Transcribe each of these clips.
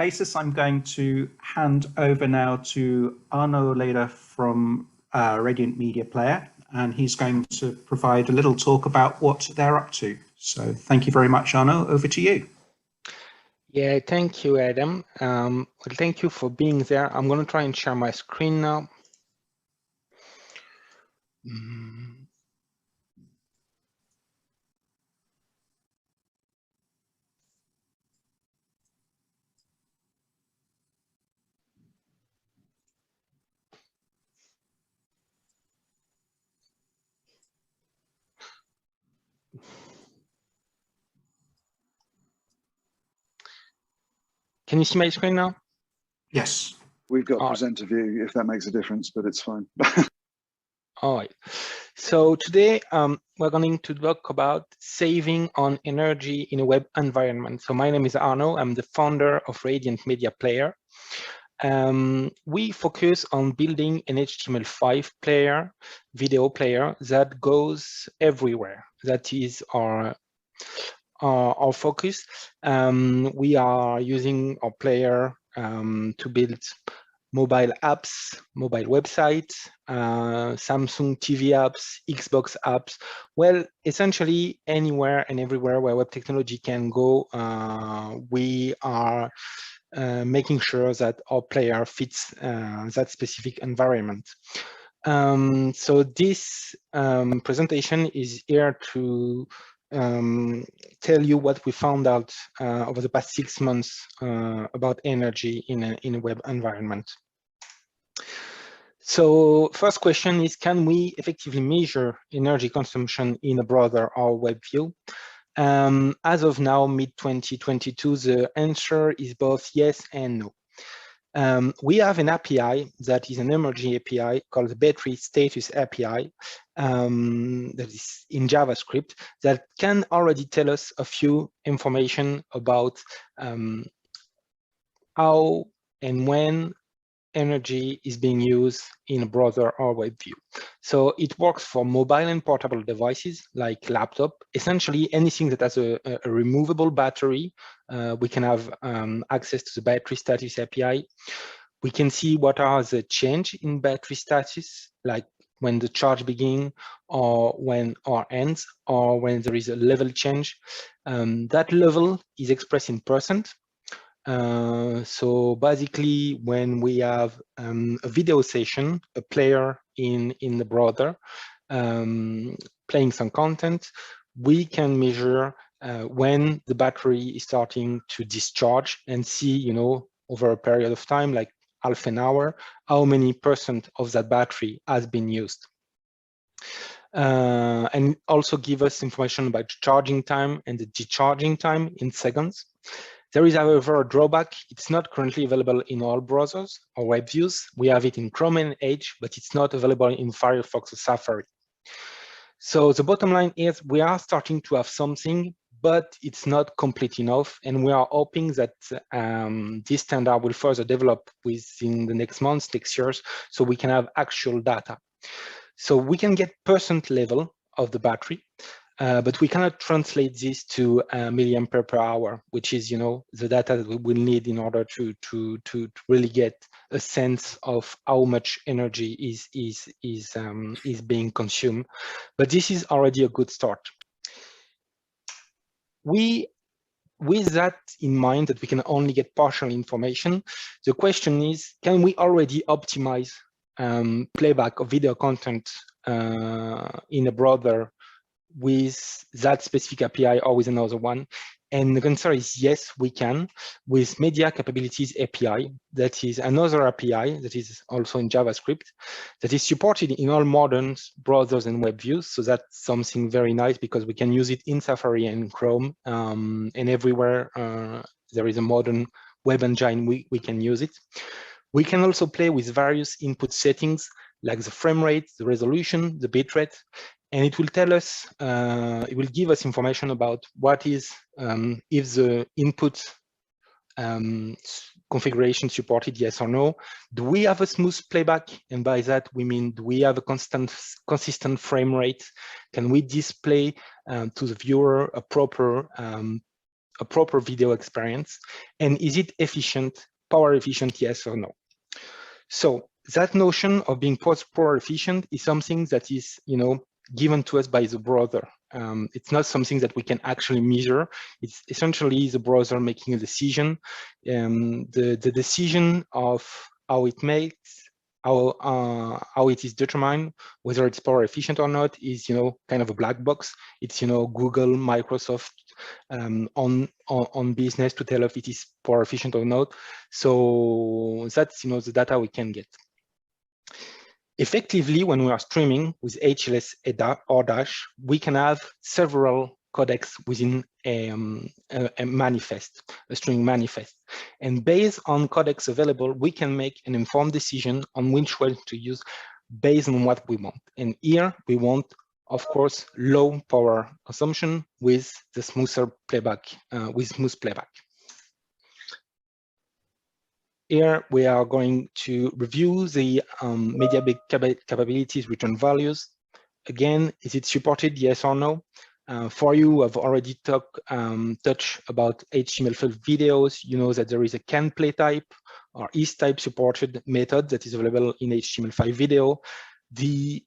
basis, I'm going to hand over now to Arnaud Leyder from Radiant Media Player, and he's going to provide a little talk about what they're up to. So thank you very much, Arnaud. Over to you. Yeah, thank you, Adam. Well, thank you for being there. I'm going to try and share my screen now. Can you see my screen now? Yes. We've got presenter view, if that makes a difference, but it's fine. All right. So today we're going to talk about saving on energy in a web environment. So my name is Arnaud. I'm the founder of Radiant Media Player. We focus on building an HTML5 player, video player that goes everywhere. That is our focus. We are using our player to build mobile apps, mobile websites, Samsung TV apps, Xbox apps. Well, essentially anywhere and everywhere where web technology can go, we are making sure that our player fits that specific environment. So this presentation is here to tell you what we found out over the past 6 months about energy in a web environment. So first question is, can we effectively measure energy consumption in a browser or web view? As of now, mid-2022, the answer is both yes and no. We have an API that is an emerging API called the Battery Status API that is in JavaScript that can already tell us a few information about how and when energy is being used in a browser or web view. So it works for mobile and portable devices like laptop, essentially anything that has a removable battery. We can have access to the Battery Status API. We can see what are the change in battery status, like when the charge begins or when or ends, or when there is a level change. That level is expressed in percent. So basically, when we have a video session, a player in the browser playing some content, we can measure when the battery is starting to discharge and see, you know, over a period of time, like half an hour, how many percent of that battery has been used. And also give us information about charging time and the discharging time in seconds. There is, however, a drawback. It's not currently available in all browsers or web views. We have it in Chrome and Edge, but it's not available in Firefox or Safari. So the bottom line is we are starting to have something, but it's not complete enough. And we are hoping that this standard will further develop within the next months, next years, so we can have actual data. So we can get percent level of the battery. But we cannot translate this to milliampere per hour, which is, you know, the data that we will need in order to really get a sense of how much energy is being consumed. But this is already a good start. With that in mind, that we can only get partial information, the question is, can we already optimize playback of video content in a browser with that specific API or with another one? And the answer is yes, we can, with Media Capabilities API. That is another API that is also in JavaScript that is supported in all modern browsers and web views. So that's something very nice because we can use it in Safari and Chrome, and everywhere there is a modern web engine, we can use it. We can also play with various input settings like the frame rate, the resolution, the bitrate, and it will tell us, it will give us information about what is, if the input configuration supported, yes or no. Do we have a smooth playback? And by that, we mean, do we have a consistent frame rate? Can we display to the viewer a proper a proper video experience? And is it efficient, power efficient, yes or no? So that notion of being power efficient is something that is, given to us by the browser. It's not something that we can actually measure. It's essentially the browser making a decision. The decision of how it makes, how it is determined, whether it's power efficient or not, is kind of a black box. It's Google, Microsoft on business to tell if it is power efficient or not. So that's the data we can get. Effectively, when we are streaming with HLS or Dash, we can have several codecs within a manifest, a streaming manifest. And based on codecs available, we can make an informed decision on which one to use based on what we want. And here we want, of course, low power consumption with the smoother playback, with smooth playback. Here we are going to review the media big capabilities return values. Again, is it supported, yes or no? For you, I've already touched about HTML5 videos. You know that there is a can play type or is type supported method that is available in HTML5 video. The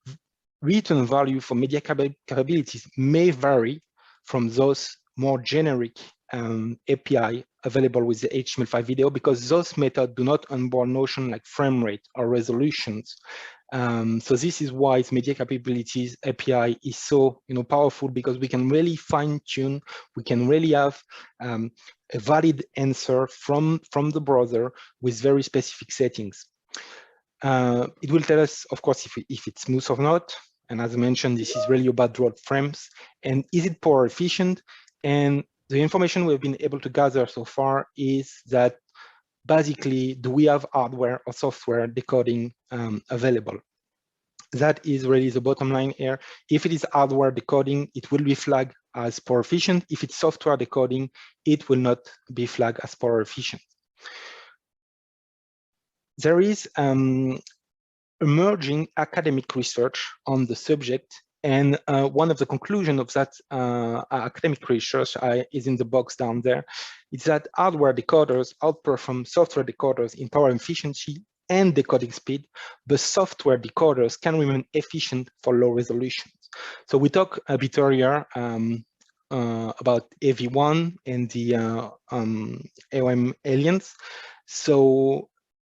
return value for media capabilities may vary from those more generic API available with the HTML5 video, because those methods do not onboard notion like frame rate or resolutions. So this is why its media capabilities API is so powerful, because we can really fine tune, we can really have a valid answer from the browser with very specific settings. It will tell us, of course, if it's smooth or not. And as I mentioned, this is really about draw frames. And is it power efficient? And the information we've been able to gather so far is that basically, do we have hardware or software decoding available? That is really the bottom line here. If it is hardware decoding, it will be flagged as power efficient. If it's software decoding, it will not be flagged as power efficient. There is emerging academic research on the subject. And one of the conclusions of that academic research is in the box down there. It's that hardware decoders outperform software decoders in power efficiency and decoding speed, but software decoders can remain efficient for low resolutions. So we talked a bit earlier about AV1 and the AOM aliens. So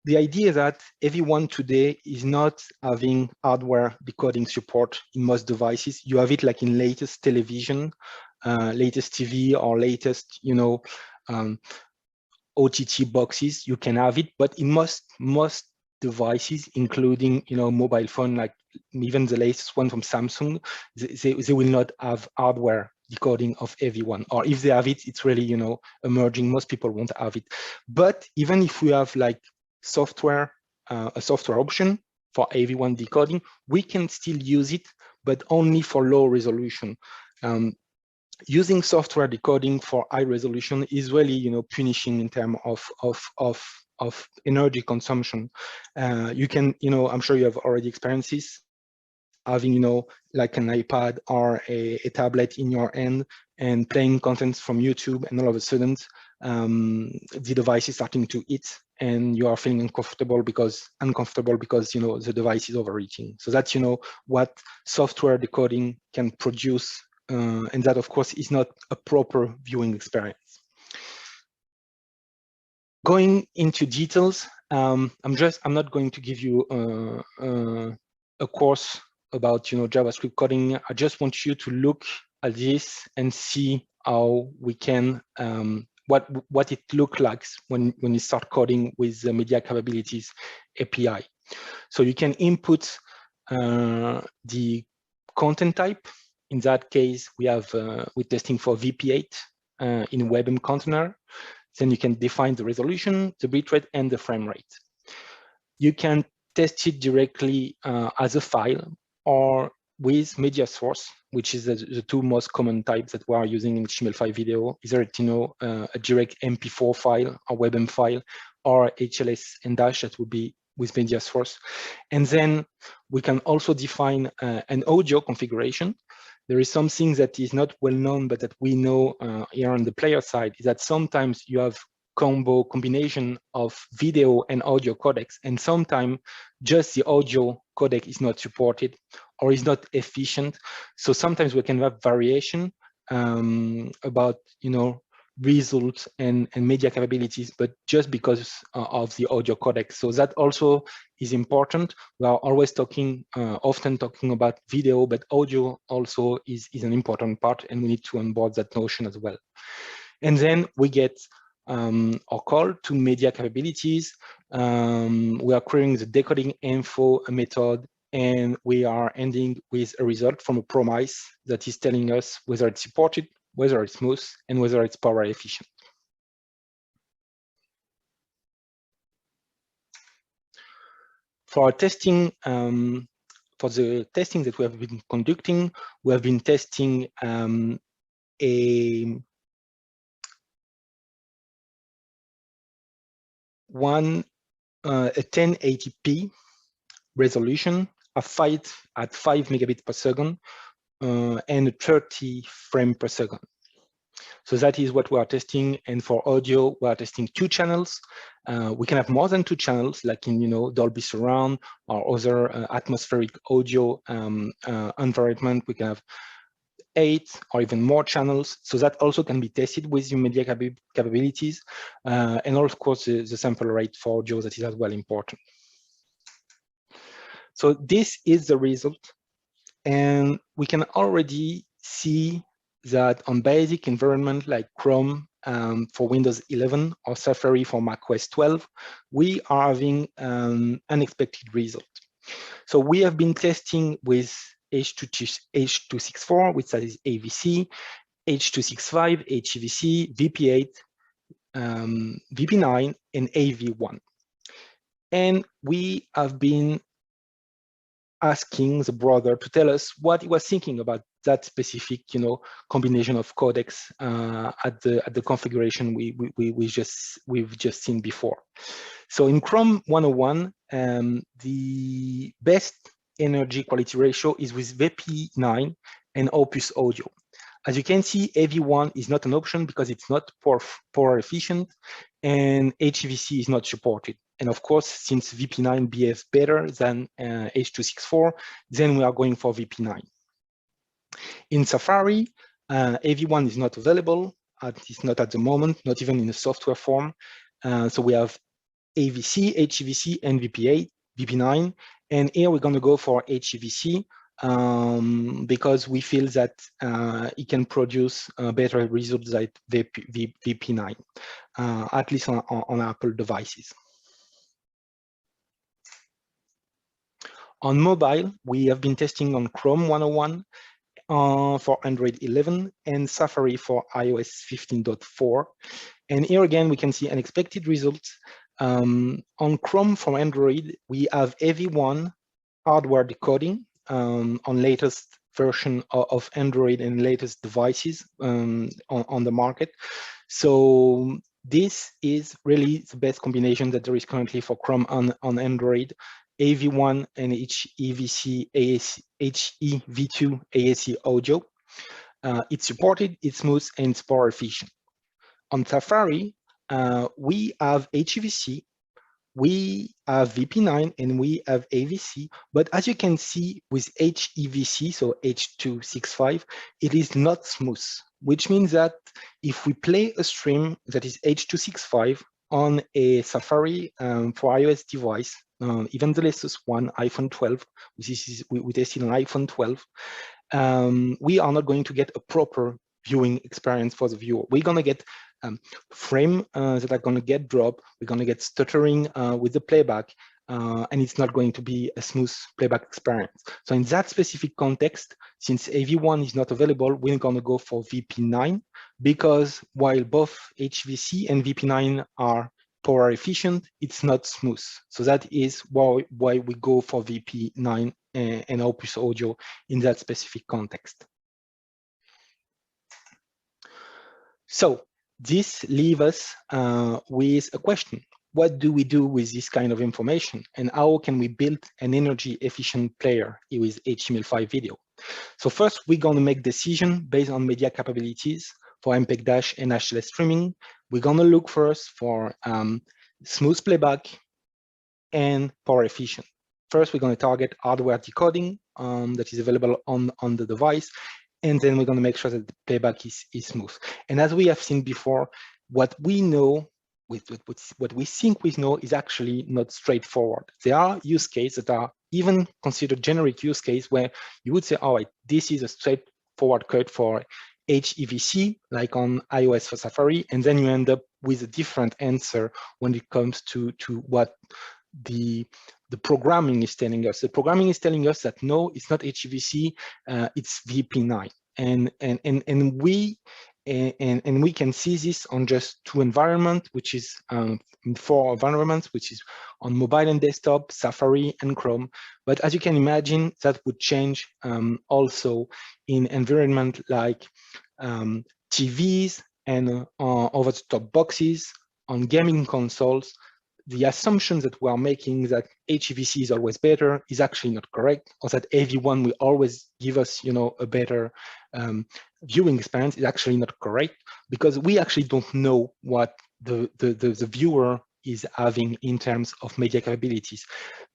the idea that AV1 today is not having hardware decoding support in most devices. You have it like in latest television, latest TV, or latest, OTT boxes. You can have it, but in most devices, including mobile phone, like even the latest one from Samsung, they will not have hardware decoding of AV1, or if they have it, it's really emerging. Most people won't have it. But even if we have like software, a software option for AV1 decoding, we can still use it, but only for low resolution. Using software decoding for high resolution is really, punishing in terms of energy consumption. You can, I'm sure you have already experienced this, having, like an iPad or a tablet in your hand and playing contents from YouTube, and all of a sudden, the device is starting to eat, and you are feeling uncomfortable because the device is overheating. So that's what software decoding can produce, and that of course is not a proper viewing experience. Going into details, I'm not going to give you a course about JavaScript coding. I just want you to look at this and see how we can what it looks like when you start coding with the media capabilities API. So you can input the content type. In that case, we're testing for VP8 in WebM container. Then you can define the resolution, the bitrate, and the frame rate. You can test it directly as a file or with media source, which is the two most common types that we are using in HTML5 video, either a direct MP4 file or WebM file, or HLS and Dash that would be with media source. And then we can also define an audio configuration. there is something that is not well known, but that we know here on the player side, is that sometimes you have combination of video and audio codecs, and sometimes just the audio codec is not supported or is not efficient. So sometimes we can have variation about results and media capabilities, but just because of the audio codec. So that also is important. We are always often talking about video, but audio also is an important part, and we need to onboard that notion as well. And then we get our call to media capabilities. We are querying the decoding info method, and we are ending with a result from a promise that is telling us whether it's supported, whether it's smooth, and whether it's power efficient. For our testing, for the testing that we have been conducting, we have been testing a 1080p resolution at 5 megabits per second and 30 frames per second. So that is what we are testing. And for audio, we are testing 2 channels. We can have more than 2 channels, like in Dolby Surround or other atmospheric audio environment. We can have 8 or even more channels. So that also can be tested with your media capabilities. And of course, the sample rate for audio, that is as well important. So this is the result. And we can already see that on basic environment like Chrome for Windows 11 or Safari for macOS 12, we are having unexpected result. So we have been testing with H.264, which is AVC, H.265, HEVC, VP8, VP9, and AV1. And we have been asking the brother to tell us what he was thinking about that specific, combination of codecs at the configuration we've just seen before. So in Chrome 101, the best energy quality ratio is with VP9 and Opus Audio. As you can see, AV1 is not an option because it's not power efficient, and HEVC is not supported. And of course, since VP9 behaves better than H.264, then we are going for VP9. In Safari, AV1 is not available, at least not at the moment, not even in a software form. So we have AVC, HEVC, and VP8, VP9. And here we're going to go for HEVC because we feel that it can produce better results like VP9, at least on Apple devices. On mobile, we have been testing on Chrome 101 for Android 11 and Safari for iOS 15.4. And here again, we can see unexpected results. On Chrome for Android, we have AV1 hardware decoding on latest version of Android and latest devices on the market. So this is really the best combination that there is currently for Chrome on Android. AV1 and HEVC, HEV2 AAC audio. It's supported, it's smooth, and it's power efficient. On Safari, we have HEVC, we have VP9, and we have AVC. But as you can see with HEVC, so H.265, it is not smooth, which means that if we play a stream that is H.265 on a Safari for iOS device, even the latest one, iPhone 12, we tested on iPhone 12, we are not going to get a proper viewing experience for the viewer. We're going to get frame that are going to get dropped. We're going to get stuttering with the playback, and it's not going to be a smooth playback experience. So in that specific context, since AV1 is not available, we're going to go for VP9, because while both HVC and VP9 are power efficient, it's not smooth. So that is why we go for VP9 and Opus Audio in that specific context. So this leaves us with a question. What do we do with this kind of information, and how can we build an energy efficient player with HTML5 video? So first, we're going to make decision based on media capabilities for MPEG- and HLS streaming. We're going to look first for smooth playback and power efficient. First, we're going to target hardware decoding that is available on the device, and then we're going to make sure that the playback is smooth. And as we have seen before, what we know, what we think we know is actually not straightforward. There are use cases that are even considered generic use case where you would say, all right, this is a straightforward code for HEVC, like on iOS for Safari, and then you end up with a different answer when it comes to what the programming is telling us. The programming is telling us that no, it's not HEVC, it's VP9, and we can see this on just two environments, which is in 4 environments, which is on mobile and desktop, Safari and Chrome. But as you can imagine, that would change also in environment like TVs and over-the-top boxes, on gaming consoles. The assumption that we are making that HEVC is always better is actually not correct, or that AV1 will always give us, a better viewing experience is actually not correct, because we actually don't know what the viewer is having in terms of media capabilities.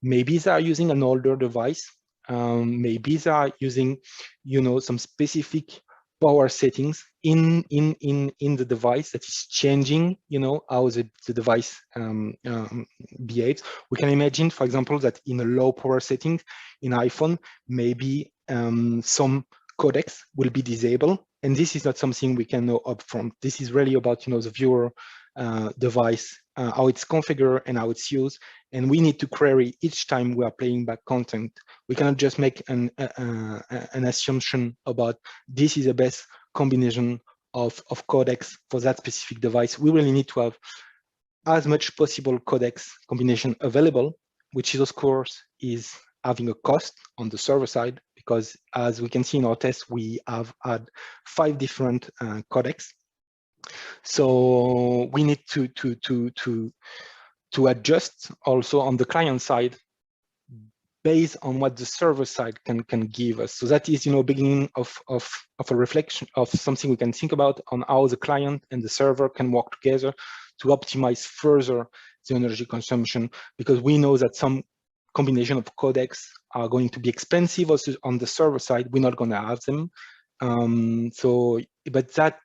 Maybe they are using an older device. Maybe they are using, some specific power settings in the device that is changing, how the device behaves. We can imagine, for example, that in a low power setting in iPhone, maybe some codecs will be disabled, and this is not something we can know upfront. This is really about, the viewer device, how it's configured and how it's used, and we need to query each time we are playing back content. We cannot just make an assumption about this is the best combination of codecs for that specific device. We really need to have as much possible codecs combination available, which is, of course, is having a cost on the server side, because as we can see in our test, we have had 5 different codecs. So we need to adjust also on the client side based on what the server side can give us. So that is, beginning of a reflection of something we can think about on how the client and the server can work together to optimize further the energy consumption, because we know that some combination of codecs are going to be expensive also on the server side. We're not going to have them. But that,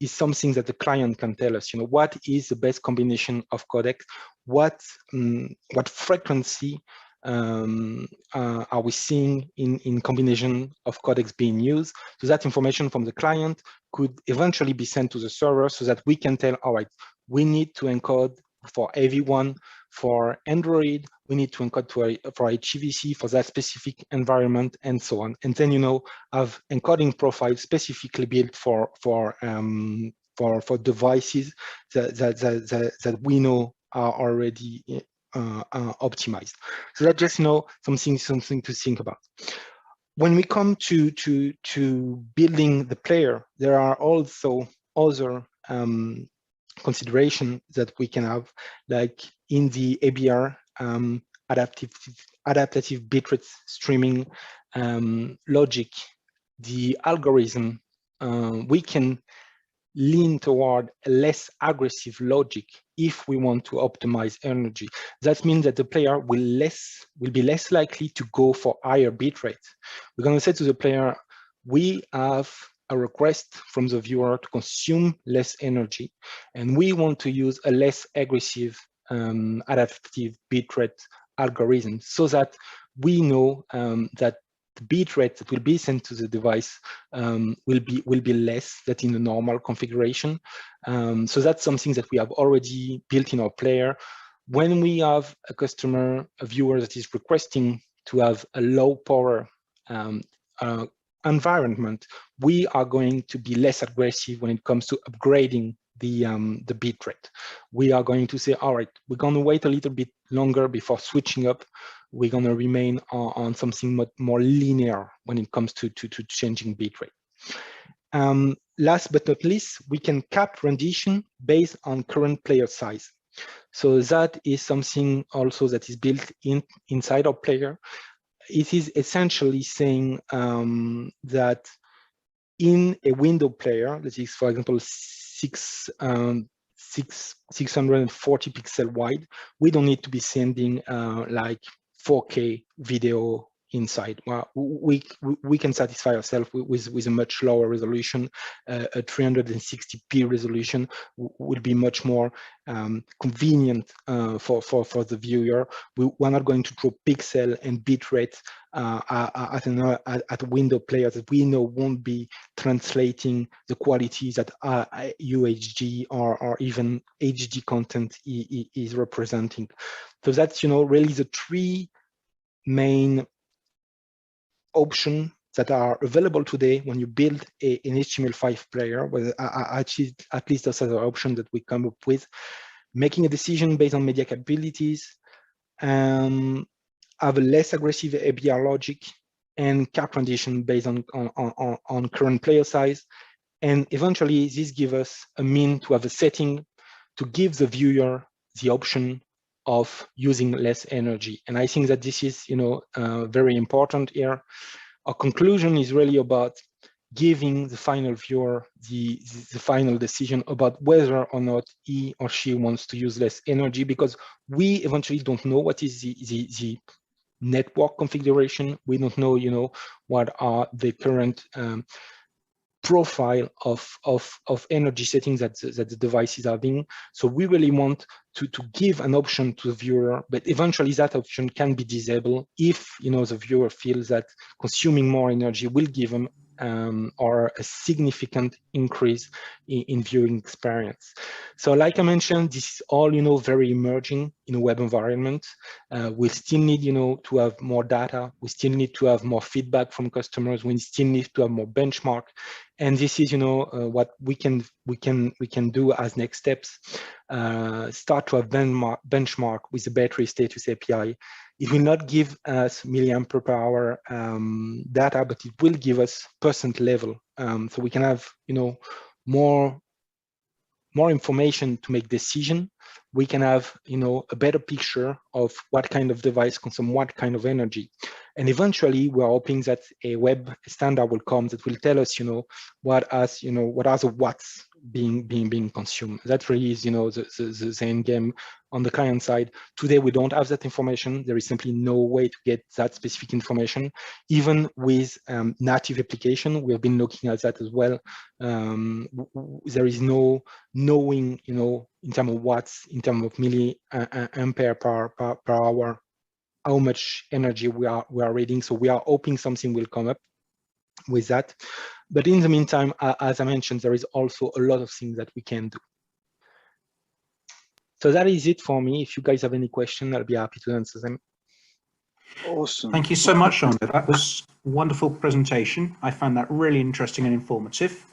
is something that the client can tell us, what is the best combination of codecs, what frequency are we seeing in combination of codecs being used. So that information from the client could eventually be sent to the server so that we can tell, all right, we need to encode for AV1 for Android, we need to encode for HEVC for that specific environment, and so on. And then, have encoding profiles specifically built for devices that we know are already optimized. So that's just, something to think about. When we come to building the player, there are also other consideration that we can have, like in the ABR, adaptive bitrate streaming logic, the algorithm, we can lean toward a less aggressive logic if we want to optimize energy. That means that the player will be less likely to go for higher bitrate. We're going to say to the player, we have a request from the viewer to consume less energy, and we want to use a less aggressive adaptive bitrate algorithm, so that we know that the bitrate that will be sent to the device will be less than in the normal configuration. So that's something that we have already built in our player. When we have a customer, a viewer that is requesting to have a low power environment, we are going to be less aggressive when it comes to upgrading the bitrate. We are going to say, all right, we're going to wait a little bit longer before switching up. We're going to remain on something more linear when it comes to changing bitrate. Last but not least, we can cap rendition based on current player size. So that is something also that is built inside our player. it is essentially saying that in a window player that is, for example, 640 pixel wide, we don't need to be sending like 4K video inside. Well, we can satisfy ourselves with a much lower resolution. A 360p resolution will be much more convenient for the viewer. We're not going to throw pixel and bitrate at a window player that we know won't be translating the qualities that UHD or even HD content is representing. So that's, really the three main options that are available today when you build an HTML5 player. With at least those are the options that we come up with. Making a decision based on media capabilities, have a less aggressive ABR logic, and cap rendition based on current player size. And eventually, this gives us a mean to have a setting to give the viewer the option of using less energy. And I think that this is, very important here. Our conclusion is really about giving the final viewer the final decision about whether or not he or she wants to use less energy, because we eventually don't know what is the network configuration. We don't know, what are the current profile of energy settings that the devices are having. So we really want to give an option to the viewer, but eventually that option can be disabled if the viewer feels that consuming more energy will give them or a significant increase in viewing experience. So like I mentioned, this is all very emerging in a web environment. We still need to have more data. We still need to have more feedback from customers. We still need to have more benchmark. And this is what we can do as next steps. Start to have benchmark with the battery status API. It will not give us milliampere per hour data, but it will give us percent level. So we can have more information to make decision. We can have a better picture of what kind of device consumes what kind of energy. And eventually we're hoping that a web standard will come that will tell us what are the watts being consumed. That really is the end game on the client side. Today we don't have that information. There is simply no way to get that specific information. Even with native application, we have been looking at that as well. There is no knowing in terms of watts, in terms of milliampere per hour, how much energy we are reading. So we are hoping something will come up with that. But in the meantime, as I mentioned, there is also a lot of things that we can do. So that is it for me. If you guys have any questions, I'll be happy to answer them. Awesome. Thank you so much, Arnaud. That was a wonderful presentation. I found that really interesting and informative.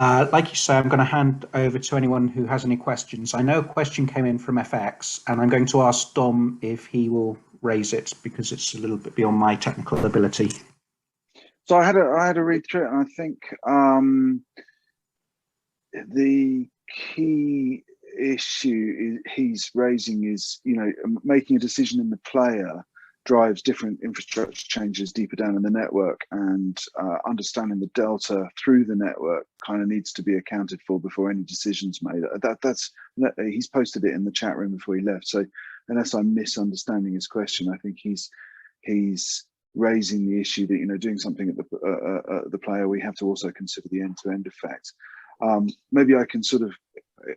Like you say, I'm going to hand over to anyone who has any questions. I know a question came in from FX, and I'm going to ask Dom if he will raise it because it's a little bit beyond my technical ability. So I had a read through it, and I think the key issue he's raising is, making a decision in the player drives different infrastructure changes deeper down in the network, and understanding the delta through the network kind of needs to be accounted for before any decisions made. He's posted it in the chat room before he left. So unless I'm misunderstanding his question, I think he's raising the issue that doing something at the player, we have to also consider the end-to-end effect. Maybe I can sort of,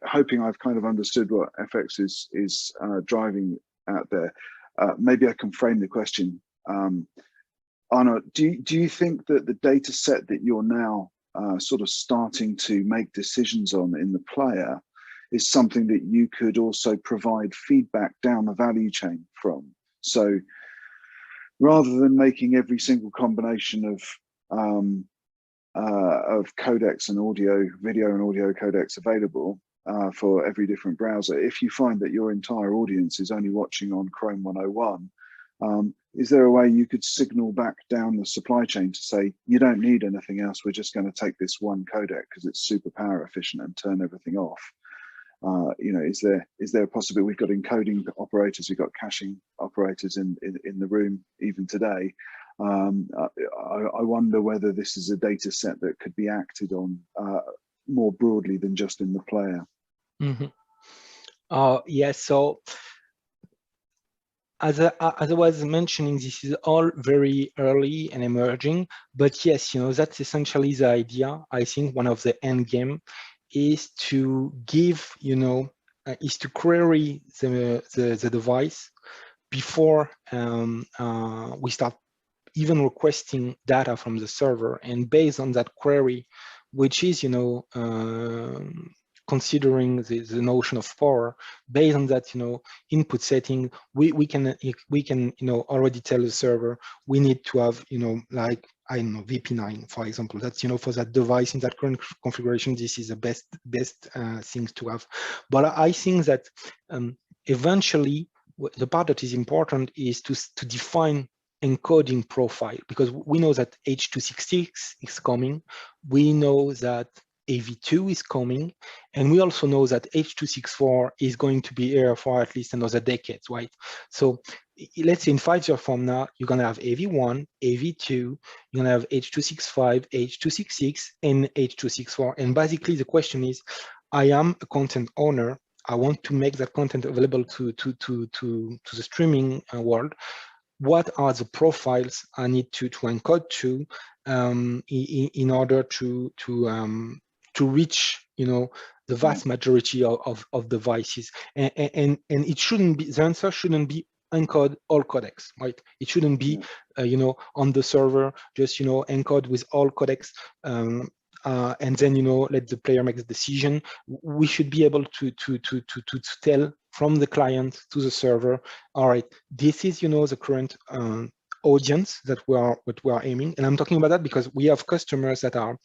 hoping I've kind of understood what FX is driving out there. Maybe I can frame the question. Arnaud, do you think that the data set that you're now sort of starting to make decisions on in the player is something that you could also provide feedback down the value chain from? So rather than making every single combination of codecs and video and audio codecs available for every different browser, if you find that your entire audience is only watching on Chrome 101, is there a way you could signal back down the supply chain to say, you don't need anything else, we're just going to take this one codec because it's super power efficient and turn everything off? You know, is there a possibility? We've got encoding operators, we've got caching operators in the room even today. I wonder whether this is a data set that could be acted on more broadly than just in the player. Yes, so as I was mentioning, this is all very early and emerging, but yes, you know, that's essentially the idea. I think one of the end game is to give, you know, is to query the device before we start even requesting data from the server, and based on that query, which is, you know, considering the notion of power, based on that, you know, input setting, we can, you know, already tell the server we need to have, you know, like, I don't know, VP9, for example. That's, you know, for that device in that current configuration, this is the best things to have. But I think that eventually the part that is important is to define encoding profile, because we know that H.266 is coming. We know that AV2 is coming, and we also know that H.264 is going to be here for at least another decade, right? So let's say in 5 years from now, you're going to have AV1, AV2, you're going to have H.265, H.266, and H.264. And basically the question is, I am a content owner. I want to make that content available to the streaming world. What are the profiles I need to encode to in order to reach, you know, the vast majority of devices? And it shouldn't be, the answer shouldn't be encode all codecs, right? It shouldn't be, you know, on the server, just, you know, encode with all codecs. And then, you know, let the player make the decision. We should be able to tell from the client to the server, all right, this is, you know, the current audience that we are aiming. And I'm talking about that because we have customers that are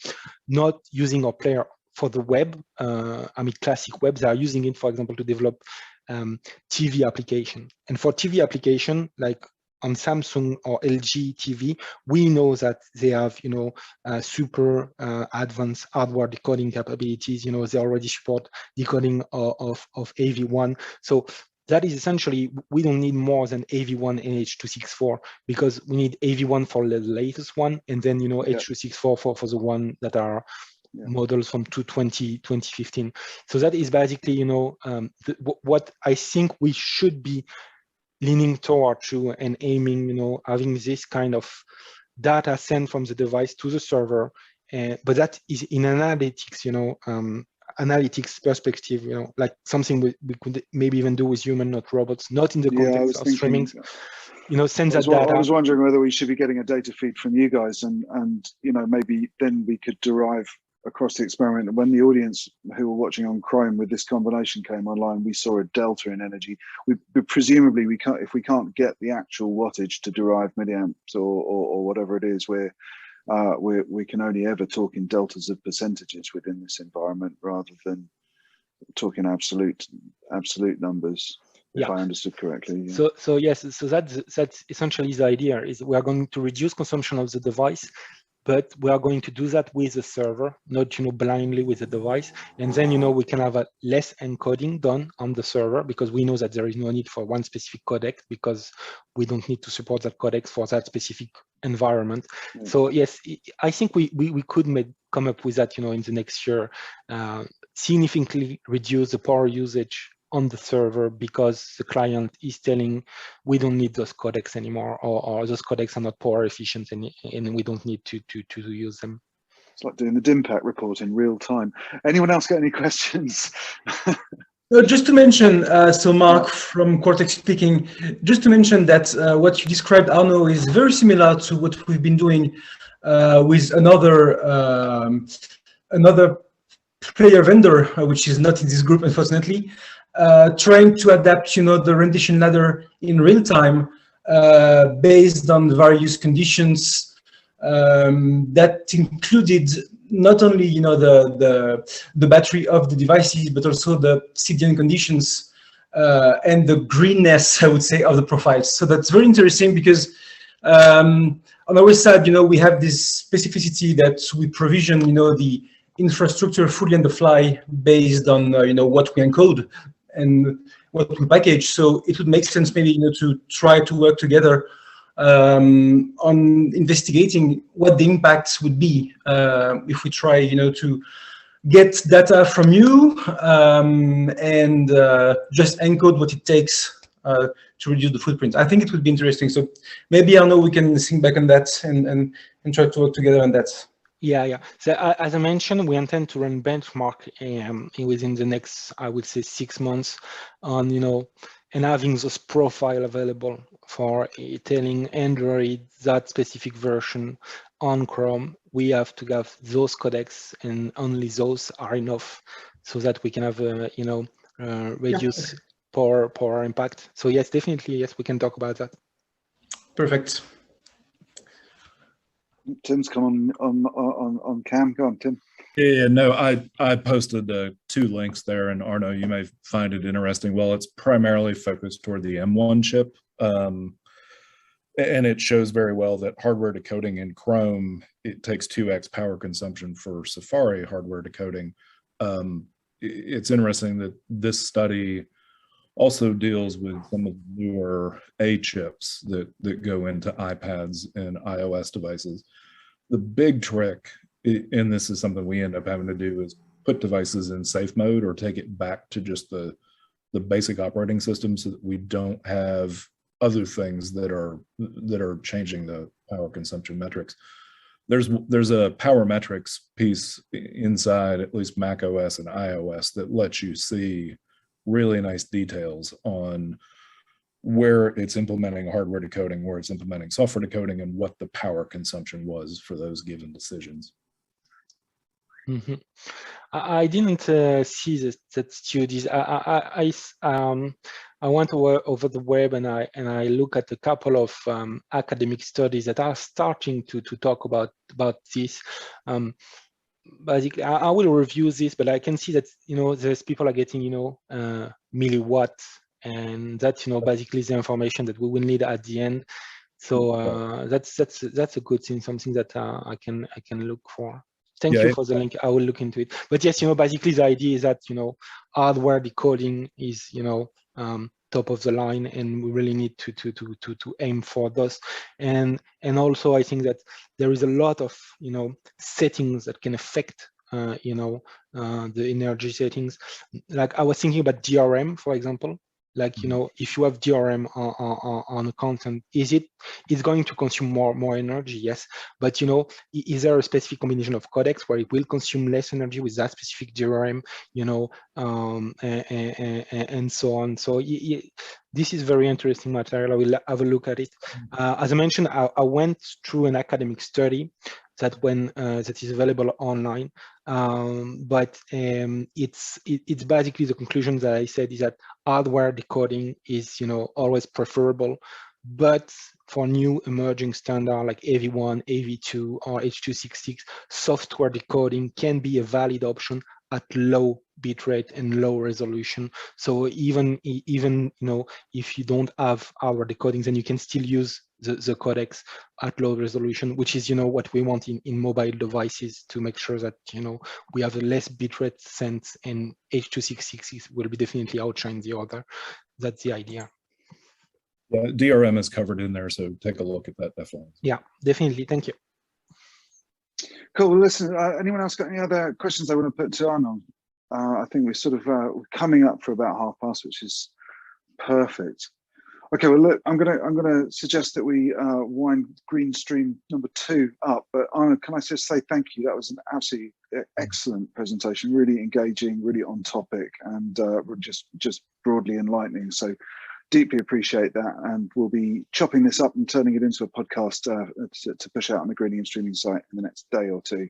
not using our player for the web. I mean, classic web. They are using it, for example, to develop TV application. And for TV application, like on Samsung or LG TV, we know that they have, you know, super advanced hardware decoding capabilities. You know, they already support decoding of AV1. So that is essentially, we don't need more than AV1 and H.264, because we need AV1 for the latest one, and then, you know, H.264 for the one that are models from 2015. So that is basically, you know, what I think we should be leaning toward to and aiming, you know, having this kind of data sent from the device to the server. But that is in analytics, you know, analytics perspective, you know, like something we could maybe even do with human, not robots, not in the context of streaming. You know, send that data. I was wondering whether we should be getting a data feed from you guys, and you know, maybe then we could derive across the experiment. When the audience who were watching on Chrome with this combination came online, we saw a delta in energy. Presumably we can't, if we can't get the actual wattage to derive milliamps or whatever it is, we can only ever talk in deltas of percentages within this environment rather than talking absolute numbers. If I understood correctly. Yeah. So yes, so that's essentially the idea, is we are going to reduce consumption of the device, but we are going to do that with the server, not, you know, blindly with the device. And then, you know, we can have a less encoding done on the server, because we know that there is no need for one specific codec, because we don't need to support that codec for that specific environment. So yes, I think we could come up with that, you know, in the next year, significantly reduce the power usage on the server, because the client is telling we don't need those codecs anymore, or those codecs are not power efficient, and we don't need to use them. It's like doing the DIMPAC report in real time. Anyone else got any questions? Just to mention, so Mark from Cortex speaking, just to mention that what you described, Arnaud, is very similar to what we've been doing with another player vendor, which is not in this group, unfortunately, trying to adapt, you know, the rendition ladder in real time based on various conditions that included not only, you know, the battery of the devices, but also the CDN conditions and the greenness, I would say, of the profiles. So that's very interesting, because on our side, you know, we have this specificity that we provision, you know, the infrastructure fully on the fly based on what we encode and what we package. So it would make sense maybe to try to work together on investigating what the impacts would be if we try to get data from you and just encode what it takes to reduce the footprint. I think it would be interesting. So maybe Arnaud, we can think back on that and try to work together on that. Yeah. So as I mentioned, we intend to run benchmark within the next, I would say, 6 months on, and having those profile available for telling Android that specific version on Chrome. We have to have those codecs, and only those are enough so that we can have reduce power impact. So yes, definitely, yes, we can talk about that. Perfect. Tim's come on cam. Go on, Tim. Yeah, no, I posted 2 links there, and Arnaud, you may find it interesting. Well, it's primarily focused toward the M1 chip, and it shows very well that hardware decoding in Chrome, it takes 2x power consumption for Safari hardware decoding. It's interesting that this study also deals with some of the newer A chips that go into iPads and iOS devices. The big trick, and this is something we end up having to do, is put devices in safe mode or take it back to just the basic operating system so that we don't have other things that are changing the power consumption metrics. There's a power metrics piece inside at least Mac OS and iOS that lets you see really nice details on where it's implementing hardware decoding, where it's implementing software decoding, and what the power consumption was for those given decisions. Mm-hmm. I didn't see that studies. I went over the web and I look at a couple of academic studies that are starting to talk about this. Basically, I will review this, but I can see that there's people are getting milliwatts, and that's basically the information that we will need at the end. So that's a good thing, something that I can look for. Thank you for the link. I will look into it. But yes, basically the idea is that hardware decoding is top of the line, and we really need to aim for those. And also I think that there is a lot of settings that can affect the energy settings. Like I was thinking about DRM, for example. Like if you have DRM on a content, it's going to consume more energy? Yes, but is there a specific combination of codecs where it will consume less energy with that specific DRM? And so on. So this is very interesting material. I will have a look at it. As I mentioned, I went through an academic study that is available online, but it's basically the conclusion that I said is that hardware decoding is always preferable, but for new emerging standard like AV1, AV2, or H.266, software decoding can be a valid option at low bitrate and low resolution. So even if you don't have our decodings, then you can still use the codecs at low resolution, which is what we want in mobile devices, to make sure that we have a less bitrate sense, and H.266 will be definitely outshine the other. That's the idea. Yeah, DRM is covered in there, so take a look at that definitely. Yeah, definitely. Thank you. Cool. Well, listen, anyone else got any other questions they want to put to Arnaud? I think we're sort of we're coming up for about 1/2 past, which is perfect. Okay, well, look, I'm gonna suggest that we wind Green Stream number 2 up. But Arnaud, can I just say thank you? That was an absolutely excellent presentation, really engaging, really on topic, and just broadly enlightening. So deeply appreciate that, and we'll be chopping this up and turning it into a podcast to push out on the Greening and Streaming site in the next day or two.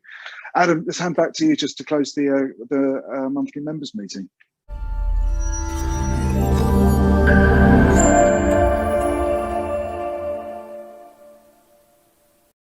Adam, let's hand back to you just to close the monthly members meeting.